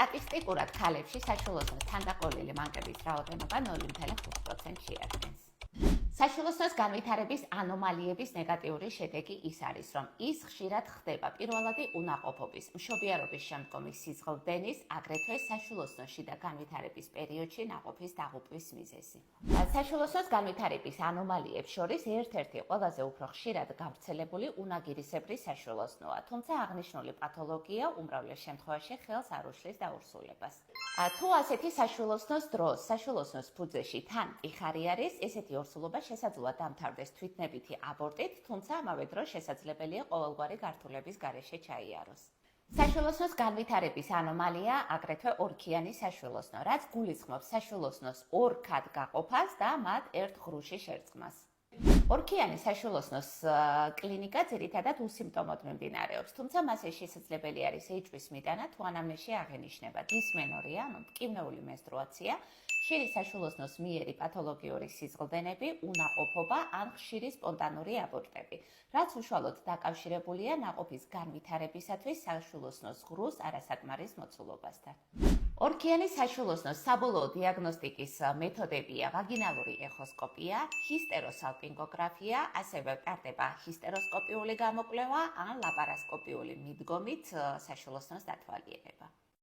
სტატისტიკურად ქალებში საშვილოსნოს თანდაყოლილი მანკების რაოდენობა 0.5% შეადგენს. საშვილოსნოს განვითარების ანომალიების ნეგატიური შედეგი ის არის, რომ ის ხშირად ხდება პირველადი უნაყოფობის, მშობიარობის შემდგომი სიზღლდენის, აგრეთვე საშვილოსნოში და განვითარების პერიოდში ნაყოფის დაღუპვის მიზეზი. საშვილოსნოს განვითარების ანომალიებს შორის ერთ-ერთი ყველაზე უფრო ხშირად გავრცელებული უნაგირისებრი საშვილოსნოა, თუმცა აღნიშნული პათოლოგია უმრავლეს შემთხვევაში ხელს არ უშლის დაურსულებას. თუ ასეთი საშვილოსნოს დროს საშვილოსნოს ფუძეში თან ტიხარი არის, ესეთი ორსულობა შესაძლოა დამთავრდეს თვითნებითი აბორტით, თუმცა ამავე დროს შესაძლებელია ყოველგვარი გართულების გარეშე ჩაიაროს. საშვილოსნოს განვითარების ანომალია აგრეთვე ორქიანი საშვილოსნო, რაც გულისხმობს საშვილოსნოს ორ ქად გაყოფას და მათ ერთ ღრუში შერწყმას. ორქიანი საშვილოსნოს კლინიკა ძირითადად უსიმპტომოდ მიმდინარეობს, თუმცა მასზე შესაძლებელი არის ეჭვის მიტანა თუ ანამნეზში აღენიშნება დისმენორია, ანუ მტკივნეული მენსტრუაცია, ხშირი საშვილოსნოს მიერი პათოლოგიური სიზღლდენები, უნაყოფობა ან ხშირი სპონტანური აბორტები, რაც უშუალოდ დაკავშირებულია ნაყოფის განვითარებისათვის საშვილოსნოს ღრუს არასაკმარის მოცულობასთან. ორქიანი საშვილოსნოს საბოლოო დიაგნოსტიკის მეთოდებია ვაგინალური ეხოსკოპია, ჰისტეროსალპინგოგრაფია, ასევე ტარდება ჰისტეროსკოპიული გამოკვლევა ან ლაპარასკოპიული მიდგომით საშვილოსნოს დათვალიერება.